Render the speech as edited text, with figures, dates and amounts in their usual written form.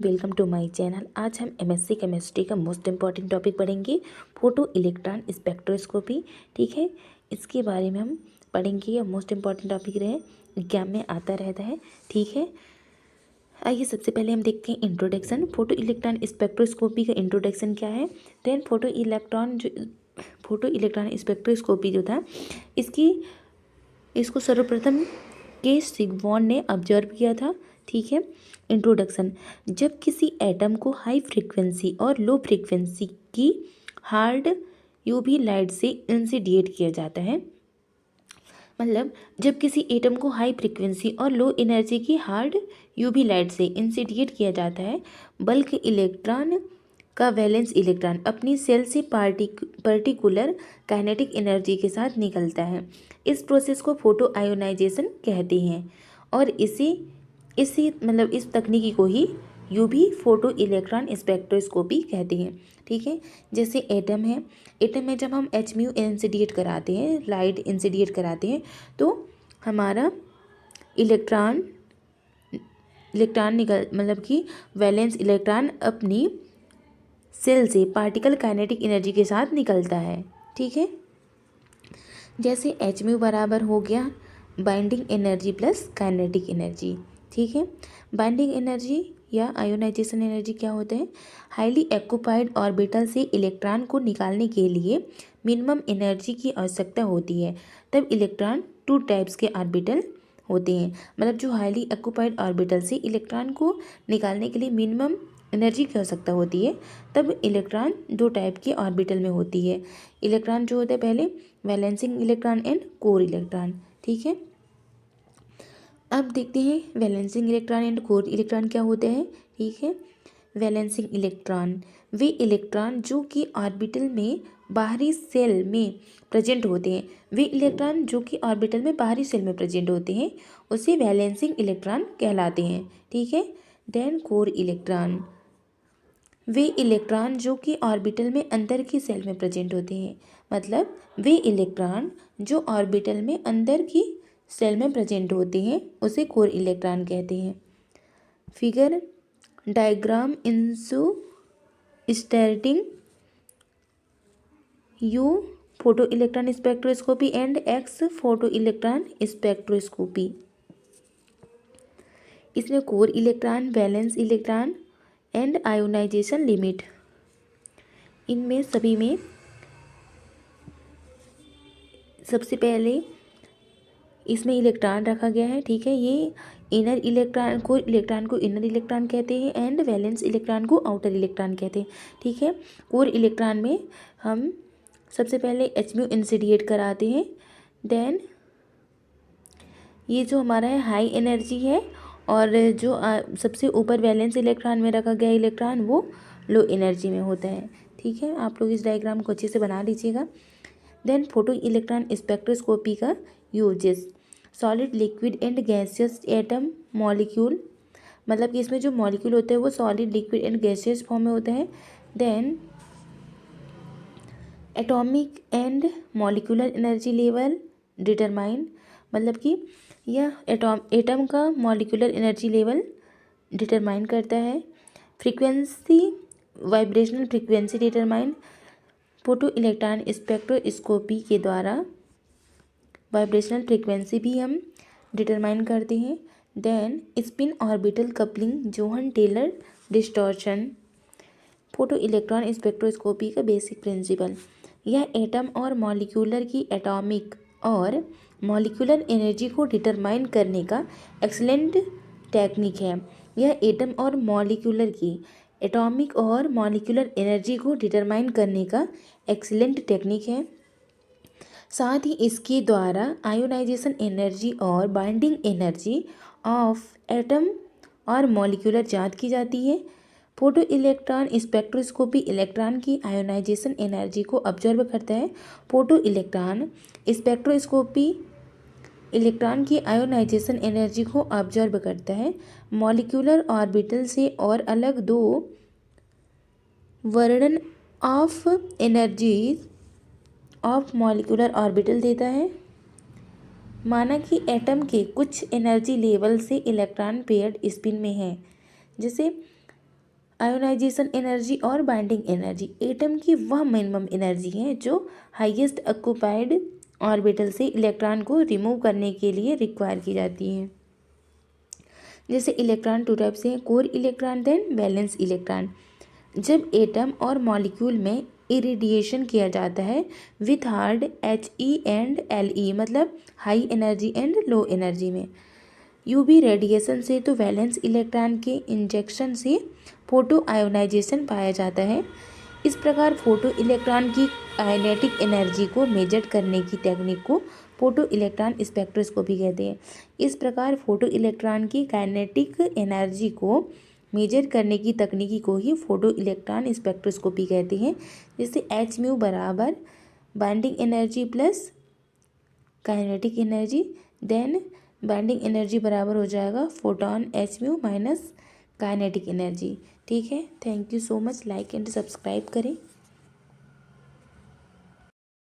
Welcome to my channel. आज हम MSc chemistry का मोस्ट इम्पॉर्टेंट टॉपिक पढ़ेंगे, फोटो इलेक्ट्रॉन स्पेक्ट्रोस्कोपी। ठीक है, इसके बारे में हम पढ़ेंगे। यह मोस्ट इम्पॉर्टेंट टॉपिक रहे, एग्जाम में आता रहता है। ठीक है, आइए सबसे पहले हम देखते हैं इंट्रोडक्शन। फोटो इलेक्ट्रॉन स्पेक्ट्रोस्कोपी का इंट्रोडक्शन क्या है। देन फोटो इलेक्ट्रॉन स्पेक्ट्रोस्कोपी जो था इसको सर्वप्रथम के सिग्बॉन ने ऑब्जर्व किया था। ठीक है, इंट्रोडक्शन। जब किसी एटम को हाई फ्रीक्वेंसी और लो फ्रीक्वेंसी की हार्ड यूवी लाइट से इंसिडिएट किया जाता है, मतलब जब किसी एटम को हाई फ्रीक्वेंसी और लो एनर्जी की हार्ड यूवी लाइट से इंसिडिएट किया जाता है, बल्क इलेक्ट्रॉन का वैलेंस इलेक्ट्रॉन अपनी सेल से पर्टिकुलर काइनेटिक एनर्जी के साथ निकलता है। इस प्रोसेस को फोटो आयोनाइजेशन कहते हैं और इस तकनीकी को ही यूवी फोटो इलेक्ट्रॉन स्पेक्ट्रोस्कोपी कहते हैं। ठीक है, जैसे एटम में जब हम Hmu इंसिडिएट कराते हैं, लाइट इंसिडिएट कराते हैं, तो हमारा इलेक्ट्रॉन वैलेंस इलेक्ट्रॉन अपनी सेल से पार्टिकल काइनेटिक एनर्जी के साथ निकलता है। ठीक है, जैसे Hmu बराबर हो गया binding energy plus kinetic energy. ठीक है, बाइंडिंग एनर्जी या आयोनाइजेशन एनर्जी क्या होता है, हाईली ऑक्यूपाइड ऑर्बिटल से इलेक्ट्रॉन को निकालने के लिए मिनिमम एनर्जी की आवश्यकता होती है। तब इलेक्ट्रॉन 2 टाइप्स के ऑर्बिटल होते हैं, मतलब जो हाईली ऑक्यूपाइड ऑर्बिटल से इलेक्ट्रॉन को निकालने के लिए मिनिमम एनर्जी की आवश्यकता होती है, तब इलेक्ट्रॉन 2 टाइप के ऑर्बिटल में होती है। इलेक्ट्रॉन जो होता है पहले balancing electron and core electron. ठीक है, अब देखते हैं balancing electron and core electron क्या होते हैं। ठीक है, वैलेंसिंग इलेक्ट्रॉन वे इलेक्ट्रॉन जो कि ऑर्बिटल में बाहरी सेल में प्रेजेंट होते हैं, उसे वैलेंसिंग इलेक्ट्रॉन कहलाते हैं। ठीक है, देन कोर इलेक्ट्रॉन वे इलेक्ट्रॉन जो कि ऑर्बिटल में अंदर की सेल में प्रेजेंट होते हैं, मतलब वे इलेक्ट्रॉन जो ऑर्बिटल में अंदर की सेल में प्रेजेंट होते हैं, उसे कोर इलेक्ट्रॉन कहते हैं। फिगर डायग्राम इंसुस्टेटिंग U photo electron spectroscopy and X photo electron spectroscopy. इसमें core electron, valence electron and ionization limit, इनमें सभी में सबसे पहले इसमें इलेक्ट्रॉन रखा गया है। ठीक है, ये इनर इलेक्ट्रॉन को इनर इलेक्ट्रॉन कहते हैं एंड वैलेंस इलेक्ट्रॉन को आउटर इलेक्ट्रॉन कहते हैं। ठीक है, कोर इलेक्ट्रॉन में हम सबसे पहले Hmu इंसिडिएट कराते हैं, देन ये जो हमारा है हाई एनर्जी है, और जो सबसे ऊपर वैलेंस इलेक्ट्रॉन में रखा गया इलेक्ट्रॉन वो लो एनर्जी में होता है। ठीक है, आप लोग इस डायग्राम को अच्छे से बना लीजिएगा। देन फोटो इलेक्ट्रॉन स्पेक्ट्रोस्कोपी का uses, solid, liquid and gaseous atom molecule, मतलब कि इसमें जो मॉलिक्यूल होते हैं वो solid, liquid and gaseous form में होता है। Then atomic and molecular energy level determine, मतलब कि यह एटम का मॉलिक्यूलर एनर्जी लेवल डिटरमाइन करता है। Frequency, vibrational frequency determine, photo electron spectroscopy के द्वारा वाइब्रेशनल फ्रीक्वेंसी भी हम डिटरमाइन करते हैं। Then spin orbital coupling, Jahn Teller distortion, photo electron spectroscopy का बेसिक प्रिंसिपल, यह एटम और मॉलिक्यूलर की एटॉमिक और मॉलिक्यूलर एनर्जी को डिटरमाइन करने का एक्सीलेंट टेक्निक है। यह एटम और मॉलिक्यूलर की एटॉमिक और मॉलिक्यूलर एनर्जी को डिटरमाइन करने का एक्सीलेंट टेक्निक है। साथ ही इसके द्वारा आयोनाइजेशन एनर्जी और बाइंडिंग एनर्जी ऑफ एटम और मॉलिक्यूलर जांच की जाती है। फोटो इलेक्ट्रॉन स्पेक्ट्रोस्कोपी इलेक्ट्रॉन की आयोनाइजेशन एनर्जी को ऑब्जर्व करता है। फोटो इलेक्ट्रॉन स्पेक्ट्रोस्कोपी इलेक्ट्रॉन की आयोनाइजेशन एनर्जी को ऑब्जर्व करता है। मॉलिक्यूलर ऑर्बिटल से और अलग 2 वर्णन of energies of molecular orbital देता है। माना कि एटम के कुछ एनर्जी लेवल से इलेक्ट्रॉन पेयर्ड स्पिन में है, जैसे आयोनाइजेशन एनर्जी और बाइंडिंग एनर्जी। एटम की वह मिनिमम एनर्जी है जो हाईएस्ट ऑक्यूपाइड ऑर्बिटल से इलेक्ट्रॉन को रिमूव करने के लिए रिक्वायर की जाती है। जैसे इलेक्ट्रॉन टू टाइप से हैं, core electron then valence electron. जब एटम और मॉलिक्यूल में इरेडिएशन किया जाता है with hard HE and LE, मतलब high energy and low energy में, यूवी रेडिएशन से, तो वैलेंस इलेक्ट्रॉन के इंजेक्शन से फोटो आयोनाइजेशन पाया जाता है। इस प्रकार फोटो इलेक्ट्रॉन की काइनेटिक एनर्जी को मेजर करने की टेक्निक को फोटो इलेक्ट्रॉन स्पेक्ट्रोस्कोपी कहते हैं। इस प्रकार फोटो इलेक्ट्रॉन की काइनेटिक एनर्जी को मेजर करने की तकनीकी को ही फोटो इलेक्ट्रॉन स्पेक्ट्रोस्कोपी कहते हैं। जैसे एच म्यू बराबर binding energy plus kinetic energy, then binding energy बराबर हो जाएगा photon H mu minus kinetic energy. ठीक है, thank you so much. Like and subscribe करें।